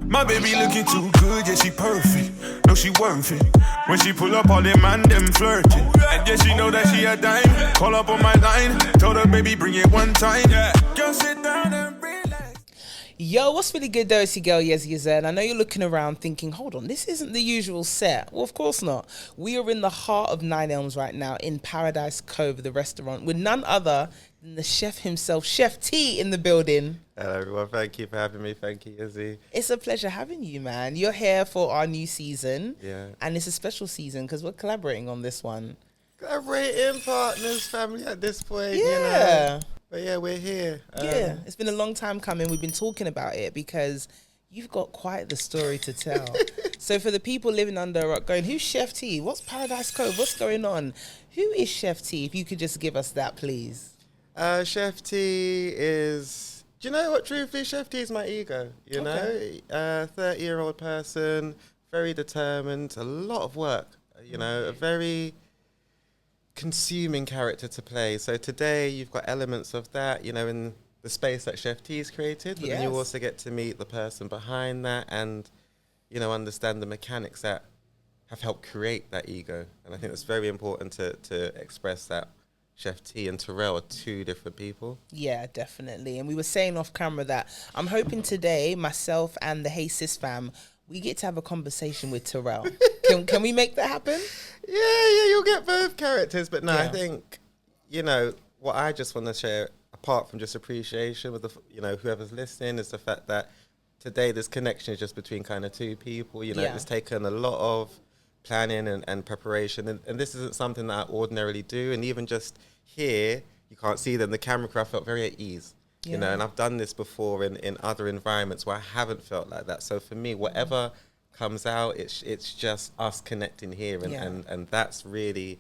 My baby looking too good, yeah, she perfect. No, she worth it. When she pull up, all them man, them flirting. And yeah, she know that she a dime. Call up on my line. Told her, baby, bring it one time. Yeah. Just sit down and relax. Yo, what's really good though, it's your girl yezziyezzir, and I know you're looking around thinking, hold on, this isn't the usual set. Well, of course not. We are in the heart of Nine Elms right now in Paradise Cove, the restaurant, with none other than the chef himself, Chef T, in the building. Hello everyone, thank you for having me. Thank you, Izzy. It's a pleasure having you, man. You're here for our new season. Yeah. And it's a special season because we're collaborating on this one. Collaborating partners, family at this point, Yeah. you know. But yeah, we're here. Yeah, it's been a long time coming. We've been talking about it because you've got quite the story to tell. So for the people living under a rock going, who's Chef T? What's Paradise Cove? What's going on? Who is Chef T? If you could just give us that, please. Chef T is, do you know what, truthfully, Chef T is my ego, you Okay. know? 30-year-old person, very determined, a lot of work, you know, a very consuming character to play. So today you've got elements of that, you know, in the space that Chef T's created, but then you Yes. also get to meet the person behind that and, you know, understand the mechanics that have helped create that ego. And I think it's very important to express that Chef T and Terrell are two different people. Yeah, definitely. And we were saying off camera that I'm hoping today, myself and the Hey Sis fam, we get to have a conversation with Terrell. Can we make that happen? Yeah, you'll get both characters. But no, Yeah. I think, you know, what I just want to share, apart from just appreciation with the, you know, whoever's listening, is the fact that today this connection is just between kind of two people. You know, Yeah. it's taken a lot of planning and preparation. And this isn't something that I ordinarily do. And even just here, you can't see them, the camera crew, I felt very at ease. You know, Yeah. and I've done this before in other environments where I haven't felt like that. So for me, whatever comes out, it's just us connecting here, and, Yeah. and that's really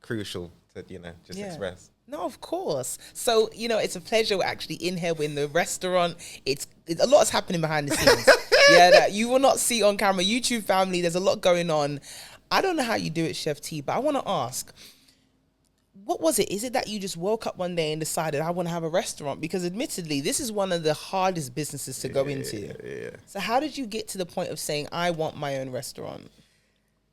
crucial to, you know, just Yeah. express. No, of course. So, you know, it's a pleasure. We're actually in here. We're in the restaurant. It's a lot is happening behind the scenes. Yeah, that you will not see on camera. YouTube family, there's a lot going on. I don't know how you do it, Chef T, but I want to ask, what was it? Is it that you just woke up one day and decided I want to have a restaurant? Because admittedly, this is one of the hardest businesses to go into. Yeah. So how did you get to the point of saying, I want my own restaurant?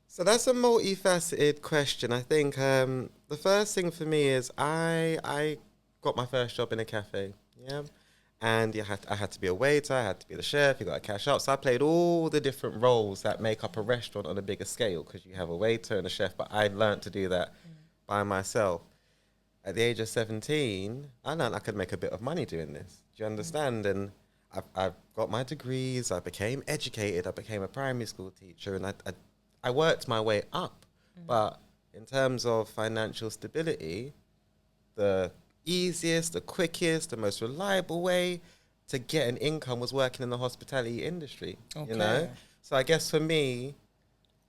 So that's a multifaceted question. I think the first thing for me is I got my first job in a cafe, yeah, and I had to be a waiter, I had to be the chef, you got to cash up. So I played all the different roles that make up a restaurant on a bigger scale, because you have a waiter and a chef. But I learned to do that by myself. At the age of 17, I learned I could make a bit of money doing this. Do you understand? And I've got my degrees. I became educated. I became a primary school teacher, and I worked my way up. But in terms of financial stability, the easiest, the quickest, the most reliable way to get an income was working in the hospitality industry. You know? Okay. So I guess for me,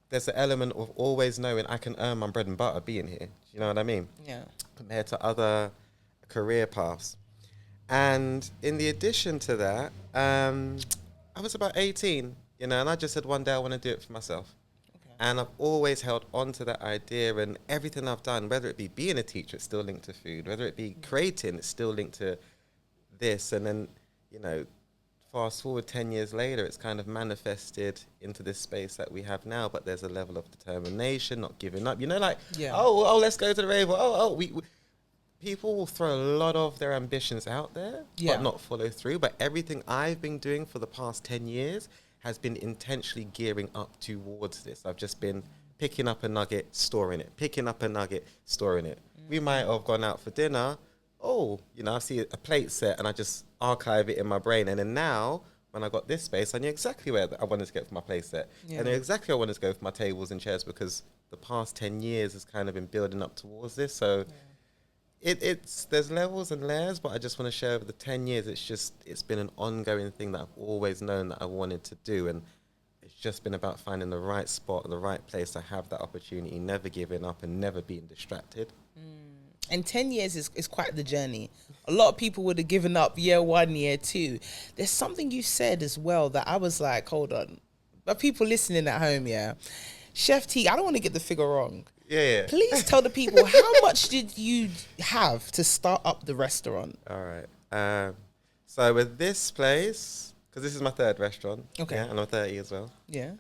there's an element of always knowing I can earn my bread and butter being here. You know what I mean? Yeah. Compared to other career paths. And in the addition to that, I was about 18, you know, and I just said one day I want to do it for myself. Okay. And I've always held on to that idea, and everything I've done, whether it be being a teacher, it's still linked to food, whether it be creating, it's still linked to this. And then, you know, fast forward 10 years later, it's kind of manifested into this space that we have now, but there's a level of determination, not giving up. You know, like, Yeah. oh, let's go to the rave. We people will throw a lot of their ambitions out there, Yeah. but not follow through. But everything I've been doing for the past 10 years has been intentionally gearing up towards this. I've just been picking up a nugget, storing it, picking up a nugget, storing it. We might have gone out for dinner. Oh, you know, I see a plate set and I just archive it in my brain. And then now, when I got this space, I knew exactly where I wanted to get for my plate set. Yeah. I knew exactly where I wanted to go for my tables and chairs, because the past 10 years has kind of been building up towards this. So it's there's levels and layers, but I just want to share over the 10 years, it's been an ongoing thing that I've always known that I wanted to do. And it's just been about finding the right spot, the right place to have that opportunity, never giving up and never being distracted. And 10 years is quite the journey. A lot of people would have given up year one, year two. There's something you said as well that I was like, hold on. But people listening at home, yeah. Chef T, I don't want to get the figure wrong. Yeah. Please tell the people, how much did you have to start up the restaurant? All right. So with this place, because this is my third restaurant. Okay. Yeah, and I'm 30 as well. Yeah.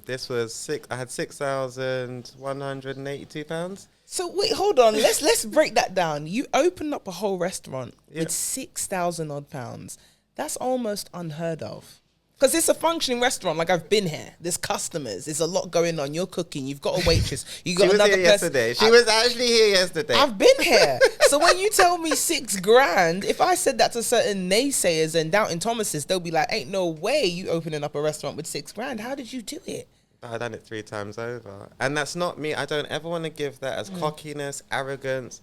This was I had £6,182. So wait, hold on. Let's break that down. You opened up a whole restaurant Yeah. with 6,000 odd pounds. That's almost unheard of. Because it's a functioning restaurant. Like, I've been here. There's customers. There's a lot going on. You're cooking. You've got a waitress. You got She was another here person. yesterday. She was actually here yesterday. I've been here. So when you tell me 6 grand, if I said that to certain naysayers and doubting Thomases, they'll be like, ain't no way you opening up a restaurant with 6 grand. How did you do it? I've done it 3 times over. And that's not me. I don't ever want to give that as cockiness, arrogance.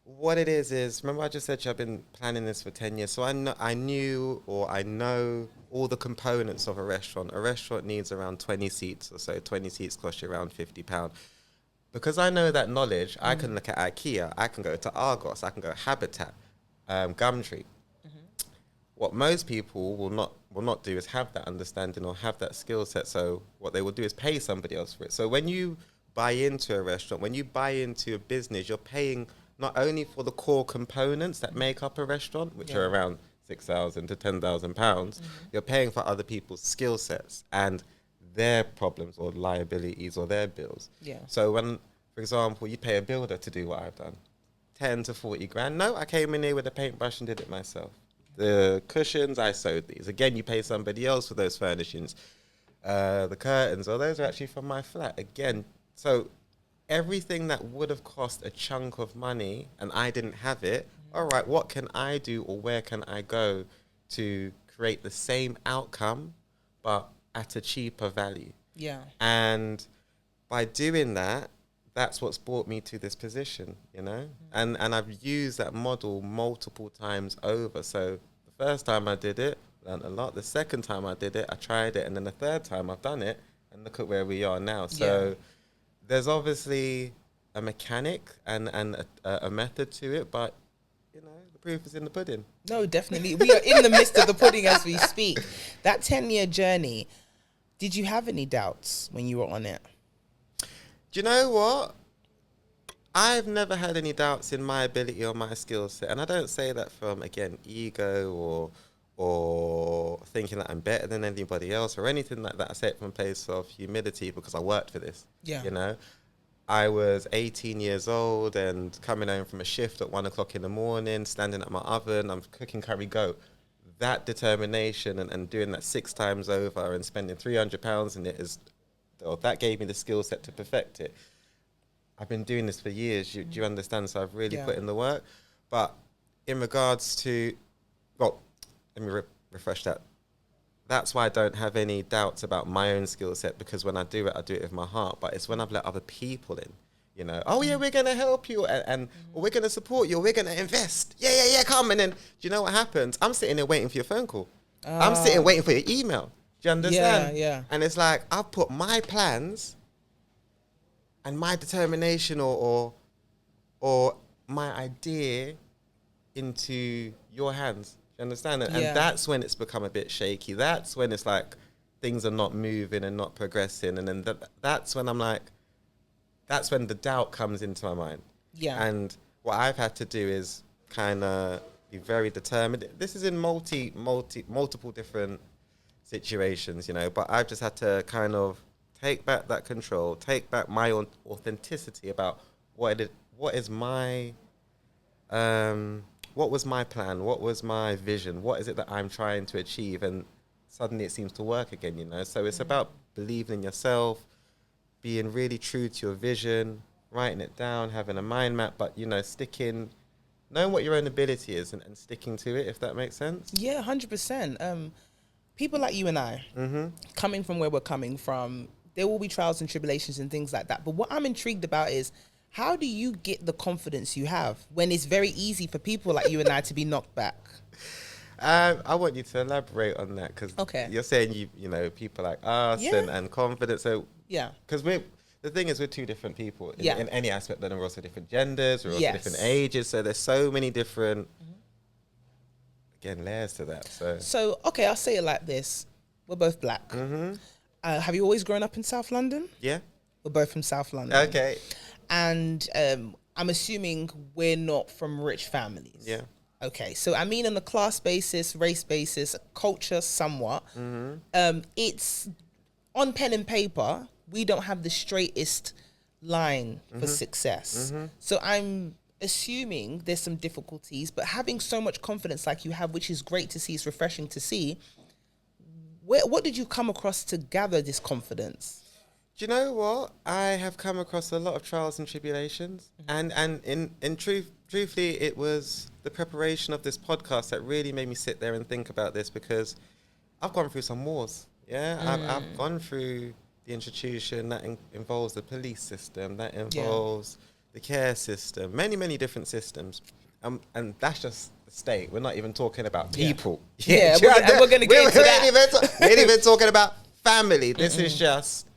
What it is, remember I just said to you, I've been planning this for 10 years. So I know all the components of a restaurant. A restaurant needs around 20 seats or so. 20 seats cost you around £50. Because I know that knowledge, I can look at IKEA, I can go to Argos, I can go Habitat, Gumtree. What most people will not do is have that understanding or have that skill set. So what they will do is pay somebody else for it. So when you buy into a restaurant, when you buy into a business, you're paying not only for the core components that make up a restaurant, which are around £6,000 to £10,000, you're paying for other people's skill sets and their problems or liabilities or their bills. Yeah. So when, for example, you pay a builder to do what I've done, 10 to 40 grand. No, I came in here with a paintbrush and did it myself. The cushions, I sewed these. Again, you pay somebody else for those furnishings. The curtains, those are actually from my flat. Again, so everything that would have cost a chunk of money and I didn't have it, all right, what can I do or where can I go to create the same outcome but at a cheaper value? Yeah. And by doing that, that's what's brought me to this position, you know? And I've used that model multiple times over. So the first time I did it, learned a lot. The second time I did it, I tried it. And then the third time I've done it, and look at where we are now. So there's obviously a mechanic and a method to it, but, you know, the proof is in the pudding. No, definitely. We are in the midst of the pudding as we speak. That 10-year journey, did you have any doubts when you were on it? Do you know what? I've never had any doubts in my ability or my skill set. And I don't say that from, again, ego or thinking that I'm better than anybody else or anything like that. I say it from a place of humility because I worked for this. Yeah. You know? I was 18 years old and coming home from a shift at 1 o'clock in the morning, standing at my oven, I'm cooking curry goat. That determination and doing that 6 times over and spending £300 in it that gave me the skill set to perfect it. I've been doing this for years. Do you understand? So I've really put in the work. But in regards to, well, let me refresh that. That's why I don't have any doubts about my own skill set, because when I do it with my heart. But it's when I've let other people in, you know, oh yeah, we're going to help you and or we're going to support you, or we're going to invest. Yeah, come. And then, do you know what happens? I'm sitting there waiting for your phone call. I'm sitting waiting for your email. Do you understand? Yeah. And it's like, I've put my plans and my determination or my idea into your hands. Do you understand? And that's when it's become a bit shaky. That's when it's like things are not moving and not progressing. And then that's when I'm like, that's when the doubt comes into my mind. Yeah. And what I've had to do is kind of be very determined. This is in multiple different situations, you know, but I've just had to kind of take back that control, take back my own authenticity about what was my plan, what was my vision, what is it that I'm trying to achieve, and suddenly it seems to work again, you know. So it's about believing in yourself, being really true to your vision, writing it down, having a mind map, but, you know, knowing what your own ability is and sticking to it, if that makes sense. Yeah, 100%. People like you and I, coming from where we're coming from, there will be trials and tribulations and things like that. But what I'm intrigued about is, how do you get the confidence you have when it's very easy for people like you and I to be knocked back? I want you to elaborate on that, because you're saying you know, people like us and confidence. So because the thing is, we're two different people in any aspect. Then we're also different genders, we're also different ages. So there's so many different layers to that. So okay, I'll say it like this: we're both black. Have you always grown up in South London? Yeah, we're both from South London. Okay, and I'm assuming we're not from rich families. Yeah. Okay, so I mean on a class basis, race basis, culture somewhat. It's on pen and paper, we don't have the straightest line for success. So I'm assuming there's some difficulties, but having so much confidence like you have, which is great to see, it's refreshing to see. What did you come across to gather this confidence? Do you know what? I have come across a lot of trials and tribulations, and in truthfully, it was the preparation of this podcast that really made me sit there and think about this, because I've gone through some wars. Yeah, I've gone through the institution that involves the police system, that involves the care system, many different systems, and that's just the state. We're not even talking about people. Yeah, we're going to get into that. We ain't even talking about family. This is just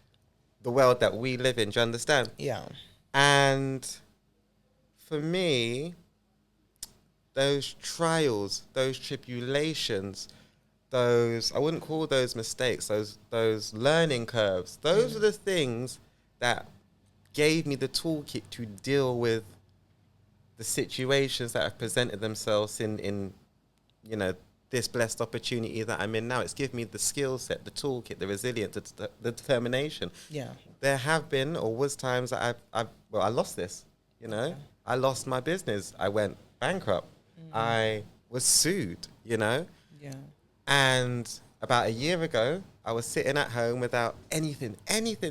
the world that we live in. Do you understand? Yeah. And for me, those trials, those tribulations, those, I wouldn't call those mistakes, those learning curves, those are the things that gave me the toolkit to deal with the situations that have presented themselves in this blessed opportunity that I'm in now. It's given me the skill set, the toolkit, the resilience, the determination. Yeah. There have been or was times that I lost this, I lost my business. I went bankrupt. I was sued, Yeah. And about a year ago, I was sitting at home without anything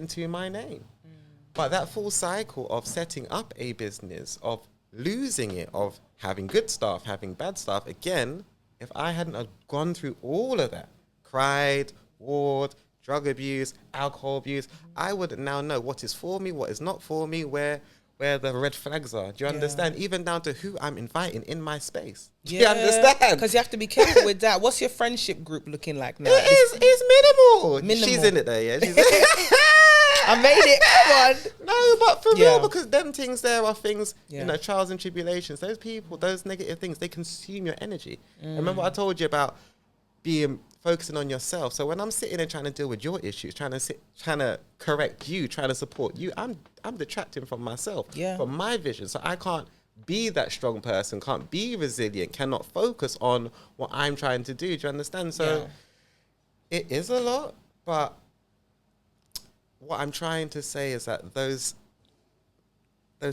to my name. But that full cycle of setting up a business, of losing it, of having good staff, having bad staff, again, if I hadn't have gone through all of that, cried, warred, drug abuse, alcohol abuse, I would now know what is for me, what is not for me, where the red flags are. Do you understand? Even down to who I'm inviting in my space. Do you understand? Because you have to be careful with that. What's your friendship group looking like now? It's minimal. She's in it though, yeah. I made it. Come on. No, but for real, because them things there are things, trials and tribulations. Those people, those negative things, they consume your energy. Remember what I told you about focusing on yourself. So when I'm sitting and trying to deal with your issues, trying to correct you, trying to support you, I'm detracting from myself, from my vision. So I can't be that strong person, can't be resilient, cannot focus on what I'm trying to do. Do you understand? So it is a lot, but what I'm trying to say is that those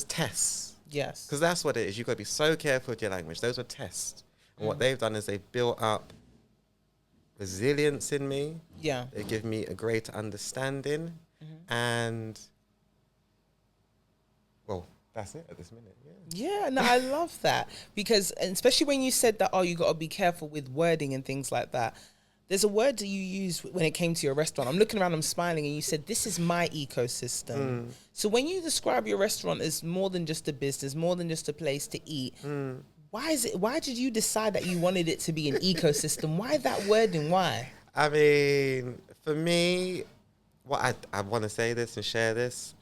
tests, because that's what it is. You've got to be so careful with your language. Those are tests. And what they've done is they've built up resilience in me. Yeah. They give me a greater understanding. And, well, that's it at this minute. Yeah, no, I love that. Because, especially when you said that, you got to be careful with wording and things like that. There's a word that you used when it came to your restaurant. I'm looking around, I'm smiling, and you said, this is my ecosystem. So when you describe your restaurant as more than just a business, more than just a place to eat, why did you decide that you wanted it to be an ecosystem? Why that wording? Why? I mean, for me, I want to say this and share this.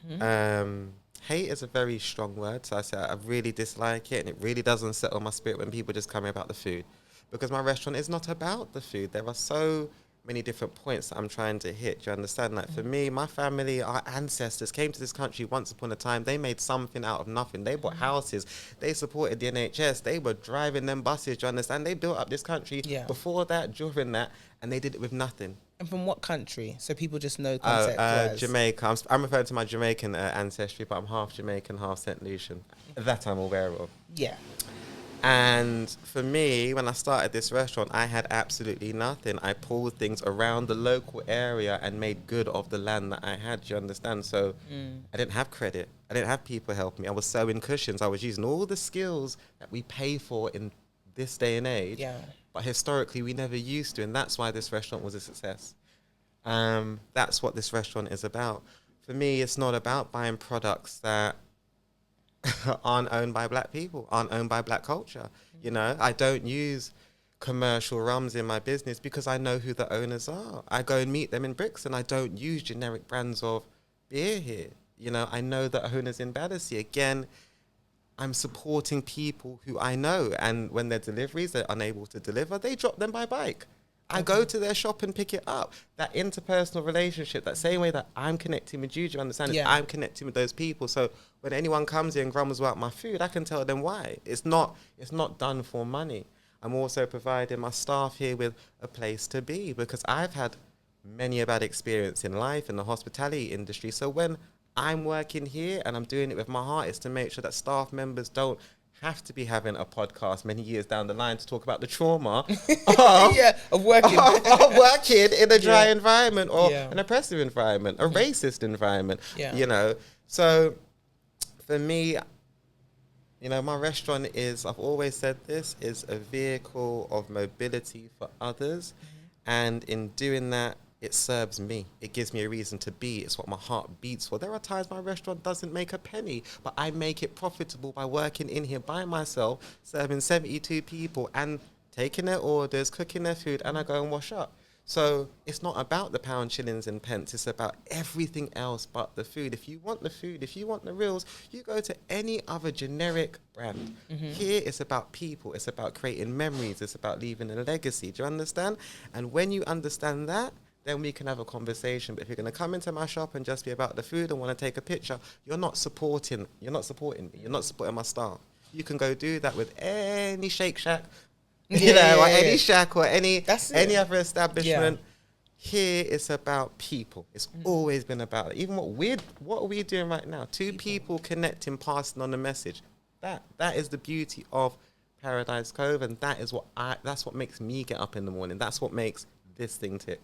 Hate is a very strong word. So I say I really dislike it, and it really doesn't settle my spirit when people just come about the food. Because my restaurant is not about the food. There are so many different points that I'm trying to hit. Do you understand? Like for me, my family, our ancestors came to this country once upon a time. They made something out of nothing. They bought houses. They supported the NHS. They were driving them buses. Do you understand? They built up this country before that, during that, and they did it with nothing. And from what country? So people just know concept-wise. Jamaica. I'm referring to my Jamaican ancestry, but I'm half Jamaican, half St. Lucian. That I'm aware of. Yeah. And for me, when I started this restaurant, I had absolutely nothing. I pulled things around the local area and made good of the land that I had. Do you understand? So I didn't have credit. I didn't have people helping me. I was sewing cushions. I was using all the skills that we pay for in this day and age. Yeah. But historically, we never used to. And that's why this restaurant was a success. That's what this restaurant is about. For me, it's not about buying products that aren't owned by black people, aren't owned by black culture. You know, I don't use commercial rums in my business because I know who the owners are. I go and meet them in Brixton. I don't use generic brands of beer here. You know, I know the owners in Battersea. Again, I'm supporting people who I know, and when their deliveries, they're unable to deliver, they drop them by bike. I go to their shop and pick it up. That interpersonal relationship, that same way that I'm connecting with you, do you understand? Yeah. I'm connecting with those people. So when anyone comes here and grumbles about my food, I can tell them why. It's not done for money. I'm also providing my staff here with a place to be, because I've had many a bad experience in life in the hospitality industry. So when I'm working here and I'm doing it with my heart, it's to make sure that staff members don't have to be having a podcast many years down the line to talk about the trauma of working. of working in a dry environment or Yeah. an oppressive environment, a racist environment, Yeah. you know. So for me, you know, my restaurant is, I've always said this, is a vehicle of mobility for others. And in doing that, it serves me. It gives me a reason to be. It's what my heart beats for. There are times my restaurant doesn't make a penny, but I make it profitable by working in here by myself, serving 72 people and taking their orders, cooking their food, and I go and wash up. So it's not about the pound, shillings, and pence. It's about everything else but the food. If you want the food, if you want the reels, you go to any other generic brand. Here, it's about people. It's about creating memories. It's about leaving a legacy. Do you understand? And when you understand that, then we can have a conversation. But if you're going to come into my shop and just be about the food and want to take a picture, you're not supporting me. You're not supporting my staff. You can go do that with any Shake Shack, any shack or any other establishment. Here it's about people. It's always been about it. Even what are we doing right now? Two people connecting, passing on the message. That is the beauty of Paradise Cove, and that's what makes me get up in the morning. That's what makes this thing tick.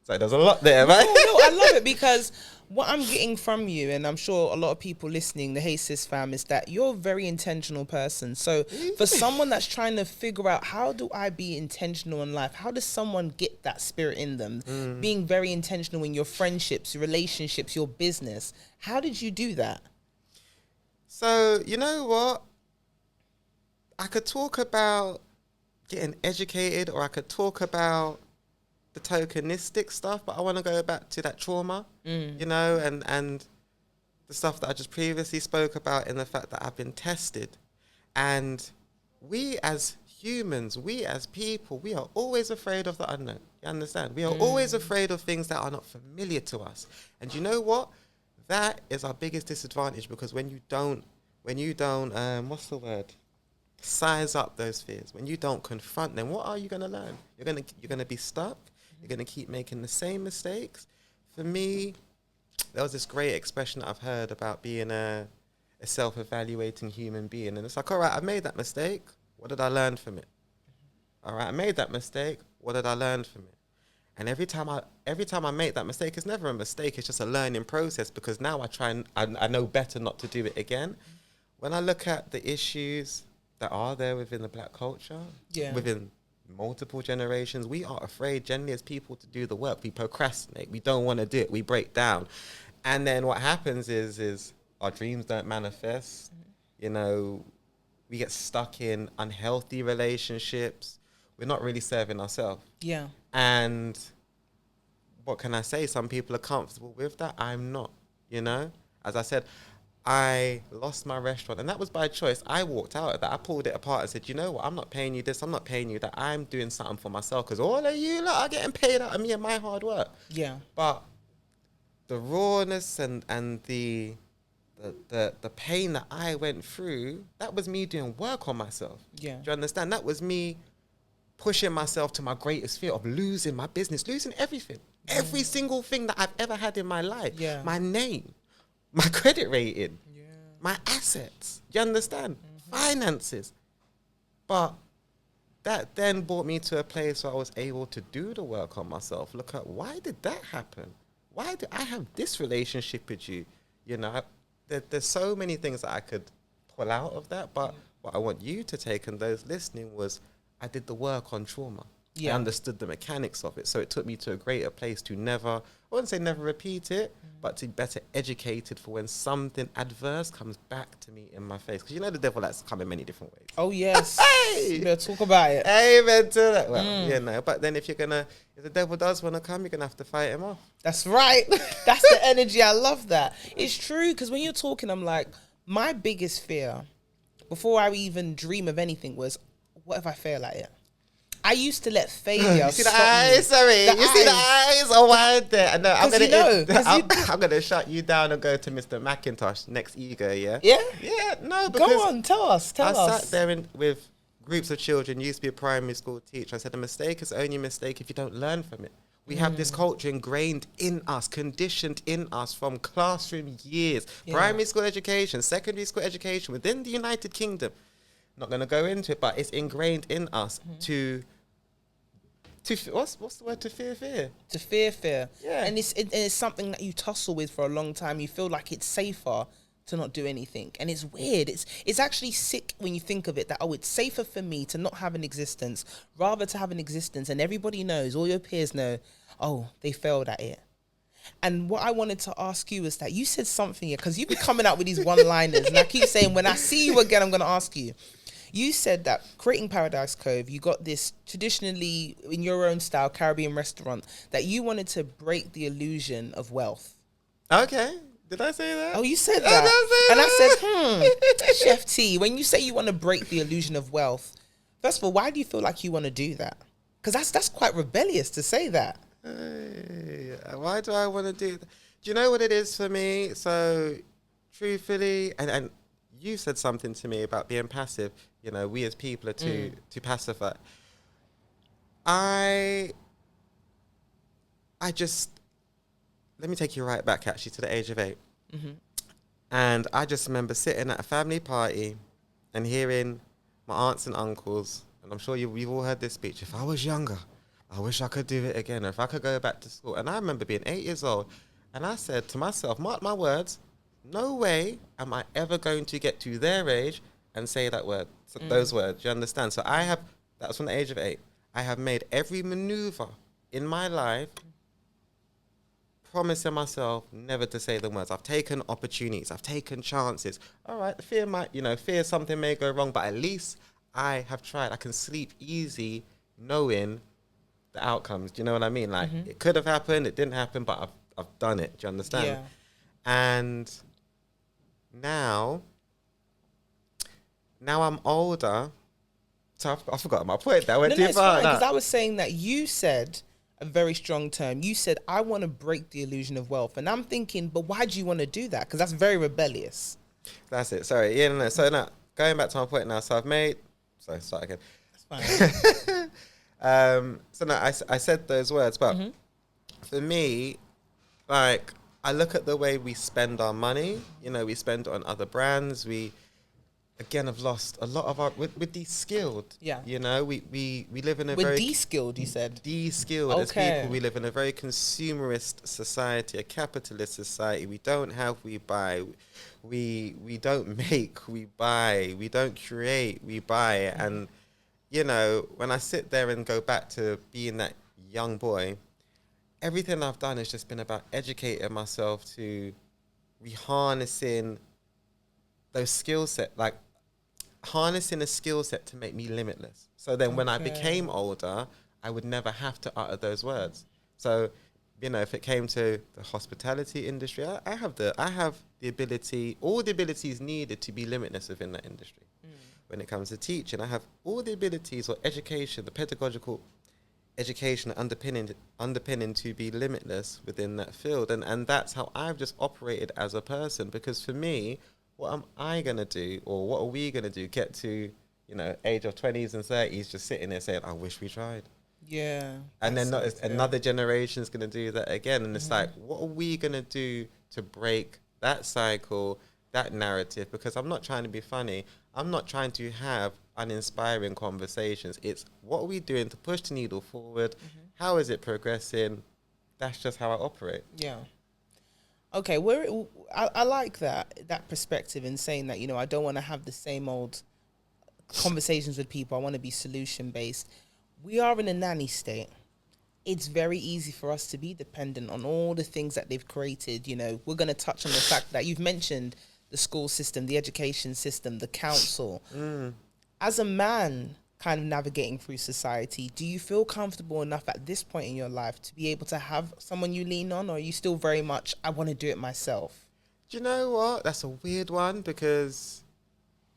So there's a lot there, right? No, I love it, because what I'm getting from you, and I'm sure a lot of people listening, the Hey Sis fam, is that you're a very intentional person. So for someone that's trying to figure out, how do I be intentional in life? How does someone get that spirit in them? Being very intentional in your friendships, your relationships, your business. How did you do that? So, you know what? I could talk about getting educated, or I could talk about the tokenistic stuff, but I want to go back to that trauma, you know, and the stuff that I just previously spoke about, in the fact that I've been tested. And we as humans, we as people, we are always afraid of the unknown. You understand? We are always afraid of things that are not familiar to us. And you know what? That is our biggest disadvantage, because when you don't, what's the word? Size up those fears. When you don't confront them, what are you going to learn? You're going to be stuck. You're going to keep making the same mistakes. For me, there was this great expression that I've heard about being a self-evaluating human being. And it's like, all right, I made that mistake. What did I learn from it? All right, I made that mistake. What did I learn from it? And every time I make that mistake, it's never a mistake. It's just a learning process, because now I know better not to do it again. When I look at the issues that are there within the black culture, within multiple generations, we are afraid generally as people to do the work. We procrastinate. We don't want to do it. We break down. And then what happens is our dreams don't manifest. You know, we get stuck in unhealthy relationships. We're not really serving ourselves. Yeah. And what can I say? Some people are comfortable with that. I'm not, you know? As I said, I lost my restaurant, and that was by choice. I walked out of that. I pulled it apart and said, you know what? I'm not paying you this. I'm not paying you that. I'm doing something for myself, because all of you lot are getting paid out of me and my hard work. Yeah. But the rawness and the pain that I went through, that was me doing work on myself. Yeah. Do you understand? That was me pushing myself to my greatest fear of losing my business, losing everything. Every single thing that I've ever had in my life. Yeah. My name, my credit rating, my assets. Do you understand? Finances. But that then brought me to a place where I was able to do the work on myself. Look at, why did that happen? Why did I have this relationship with you? You know, there's so many things that I could pull out of that. But what I want you to take, and those listening, was I did the work on trauma. I understood the mechanics of it. So it took me to a greater place to never, I wouldn't say never repeat it, but to be better educated for when something adverse comes back to me in my face. Because you know the devil likes to come in many different ways. Oh, yes. Hey! You better talk about it. Amen to that. Well, you know, but then if the devil does want to come, you're going to have to fight him off. That's right. That's the energy. I love that. It's true, because when you're talking, I'm like, my biggest fear, before I even dream of anything, was, what if I fail at it? I used to let failure. You see the stop me. eyes? Sorry. The You see the eyes? Oh, wide there. No, I'm 'Cause gonna. you know, 'cause I'm gonna shut you down and go to Mr. McIntosh next ego. Yeah. Yeah? Yeah. No, because Go on, tell us. I sat there with groups of children. Used to be a primary school teacher. I said a mistake is only a mistake if you don't learn from it. We have this culture ingrained in us, conditioned in us from classroom years, primary school education, secondary school education within the United Kingdom. Not going to go into it, but it's ingrained in us to what's the word? To fear. To fear. Yeah. And it's something that you tussle with for a long time. You feel like it's safer to not do anything. And it's weird. It's actually sick when you think of it, that, it's safer for me to not have an existence rather to have an existence. And everybody knows, all your peers know, they failed at it. And what I wanted to ask you is that you said something here, because you've been coming out with these one-liners. And I keep saying, when I see you again, I'm going to ask you. You said that creating Paradise Cove, you got this traditionally, in your own style, Caribbean restaurant, that you wanted to break the illusion of wealth. Okay. Did I say that? Oh, you said that. I said, Chef T, when you say you want to break the illusion of wealth, first of all, why do you feel like you want to do that? Because that's quite rebellious to say that. Why do I want to do that? Do you know what it is for me? So, truthfully, and you said something to me about being passive. You know, we as people are too pacify. I just, let me take you right back actually to the age of 8. And I just remember sitting at a family party and hearing my aunts and uncles, and I'm sure you've all heard this speech, if I was younger, I wish I could do it again, or if I could go back to school. And I remember being 8 years old, and I said to myself, mark my words, no way am I ever going to get to their age and say that word, those words, you understand? So that was from the age of 8. I have made every maneuver in my life promising myself never to say the words. I've taken opportunities, I've taken chances. All right, fear something may go wrong, but at least I have tried. I can sleep easy knowing the outcomes. Do you know what I mean? Like, it could have happened, it didn't happen, but I've done it. Do you understand? Yeah. And now I'm older, so I forgot my point. That went too far. Because I was saying that you said a very strong term. You said, I want to break the illusion of wealth. And I'm thinking, but why do you want to do that? Because that's very rebellious. That's it. Sorry. Yeah, no. So now, going back to my point now. So I've made... Sorry, start again. That's fine. So now, I said those words, but for me, like, I look at the way we spend our money. You know, we spend it on other brands. We... Again, I've lost a lot of our... We're de-skilled. Yeah. You know, we live in a We're very... de-skilled, you said. De-skilled as people. We live in a very consumerist society, a capitalist society. We don't have, we buy. We don't make, we buy. We don't create, we buy. And, you know, when I sit there and go back to being that young boy, everything I've done has just been about educating myself to reharnessing those skill set, like harnessing a skill set to make me limitless. So then when I became older, I would never have to utter those words. So, you know, if it came to the hospitality industry, I have the ability, all the abilities needed to be limitless within that industry. When it comes to teaching, I have all the abilities or education, the pedagogical education underpinning to be limitless within that field. And that's how I've just operated as a person, because for me, what am I going to do, or what are we going to do, get to, you know, age of 20s and 30s, just sitting there saying, I wish we tried. Yeah. And then another generation is going to do that again. And it's like, what are we going to do to break that cycle, that narrative? Because I'm not trying to be funny. I'm not trying to have uninspiring conversations. It's what are we doing to push the needle forward? How is it progressing? That's just how I operate. Yeah. Okay, I like that perspective in saying that, you know, I don't want to have the same old conversations with people. I want to be solution-based. We are in a nanny state. It's very easy for us to be dependent on all the things that they've created. You know, we're going to touch on the fact that you've mentioned the school system, the education system, the council. As a man kind of navigating through society, do you feel comfortable enough at this point in your life to be able to have someone you lean on, or are you still very much, I want to do it myself? Do you know what? That's a weird one, because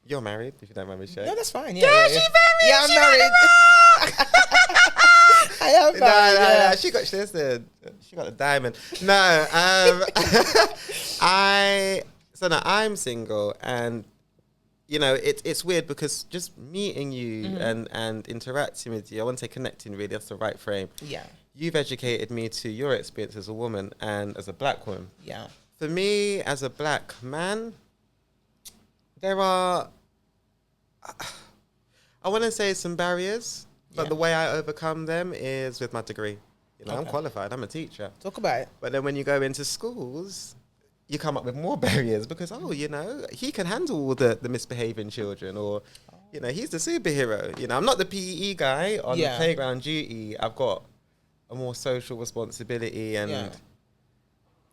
you're married, if you don't mind me sharing. No, that's fine. Yeah, she's married. Yeah, I'm married. I am married. Yeah. She got a diamond. No, I'm single, and you know, it's weird because just meeting you and interacting with you, I wouldn't say connecting really, that's the right frame. Yeah. You've educated me to your experience as a woman and as a black woman. Yeah. For me, as a black man, there are, I want to say some barriers, but the way I overcome them is with my degree. You know, I'm qualified, I'm a teacher. Talk about it. But then when you go into schools, you come up with more barriers because, you know, he can handle all the misbehaving children, or, you know, he's the superhero. You know, I'm not the PE guy on the playground duty. I've got a more social responsibility and...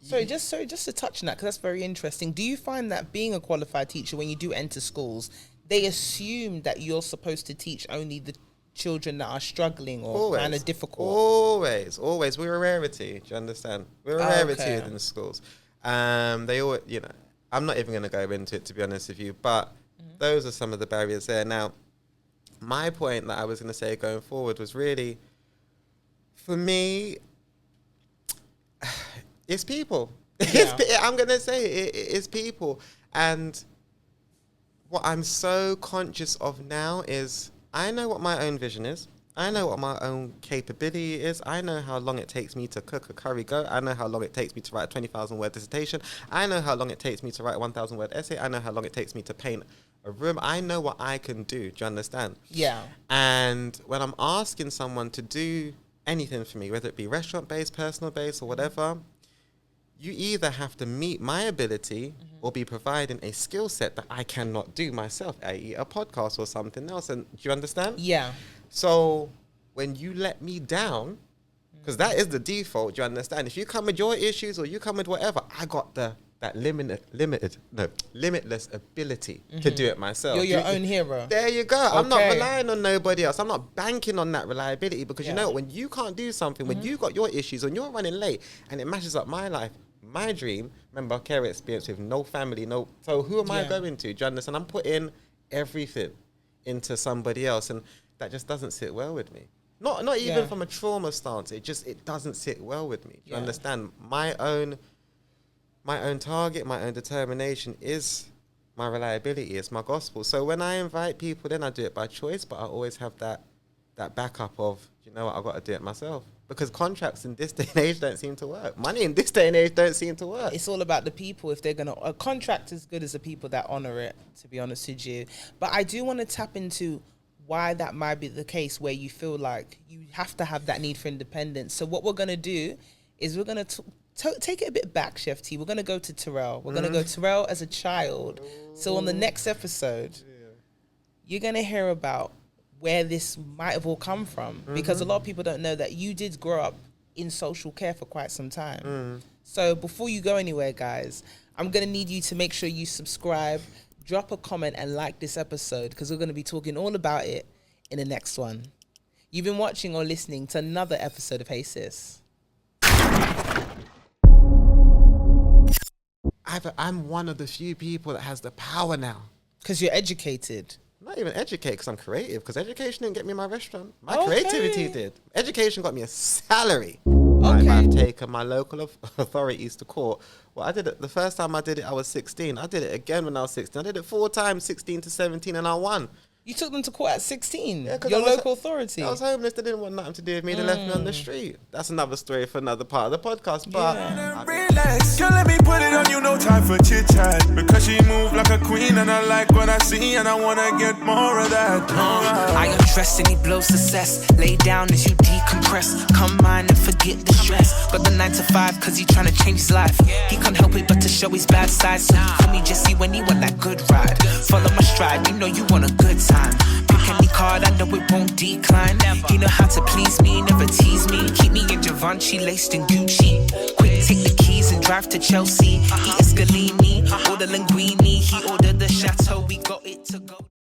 Sorry, just to touch on that, because that's very interesting. Do you find that being a qualified teacher, when you do enter schools, they assume that you're supposed to teach only the children that are struggling or kind of difficult? Always. We're a rarity. Do you understand? We're a rarity within the schools. They all, you know, I'm not even going to go into it, to be honest with you, but those are some of the barriers there. Now, my point that I was going to say going forward was really, for me, it's people. I'm going to say it's people. And what I'm so conscious of now is I know what my own vision is. I know what my own capability is. I know how long it takes me to cook a curry goat. I know how long it takes me to write a 20,000 word dissertation. I know how long it takes me to write a 1,000 word essay. I know how long it takes me to paint a room. I know what I can do. Do you understand? Yeah. And when I'm asking someone to do anything for me, whether it be restaurant-based, personal-based, or whatever, you either have to meet my ability or be providing a skill set that I cannot do myself, i.e. a podcast or something else. And do you understand? Yeah. So when you let me down, because that is the default, do you understand? If you come with your issues or you come with whatever, I got that limitless ability to do it myself. You're your own hero. There you go. Okay. I'm not relying on nobody else. I'm not banking on that reliability because you know, when you can't do something, when you got your issues and you're running late and it matches up my life, my dream, remember, care experience with no family, so who am I going to? Do you understand? I'm putting everything into somebody else, and that just doesn't sit well with me. Not even from a trauma stance. It doesn't sit well with me. Do you understand? My own target, my own determination is my reliability. It's my gospel. So when I invite people, then I do it by choice, but I always have that backup of, you know what, I've got to do it myself. Because contracts in this day and age don't seem to work. Money in this day and age don't seem to work. It's all about the people. If they're going to... A contract is good as the people that honour it, to be honest with you. But I do want to tap into why that might be the case, where you feel like you have to have that need for independence. So what we're going to do is we're going to take it a bit back, Chef T. We're going to go to Terrell. We're going to go Terrell as a child. So on the next episode, you're going to hear about where this might have all come from, because a lot of people don't know that you did grow up in social care for quite some time. So before you go anywhere, guys, I'm going to need you to make sure you subscribe, drop a comment, and like this episode, because we're going to be talking all about it in the next one. You've been watching or listening to another episode of Hey Sis. I'm one of the few people that has the power now. Because you're educated. Not even educated, because I'm creative. Because education didn't get me my restaurant. My creativity did. Education got me a salary. I've taken my local authorities to court. Well, I did it. The first time I did it, I was 16. I did it again when I was 16. I did it 4 times, 16 to 17, and I won. You took them to court at 16? Yeah, your local authority? I was homeless. They didn't want nothing to do with me. They left me on the street. That's another story for another part of the podcast. But relax, girl, let me put it on you. No time for chit chat, because she moved like a queen, and I like what I see, and I wanna get more of that. I undress and he blows success. Lay down as you decompress. Come mine and forget the stress. Got the 9 to 5 cause he tryna change his life. He can't help it but to show his bad side. So he call me Jesse when he want that good ride. Follow my stride, you know you want a good time. Pick any card, I know it won't decline. He know how to please me, never tease me. Keep me in Givenchy, laced in Gucci. Quick, take the keys and drive to Chelsea. Eat a Scalini, order linguine. He ordered the chateau, we got it to go.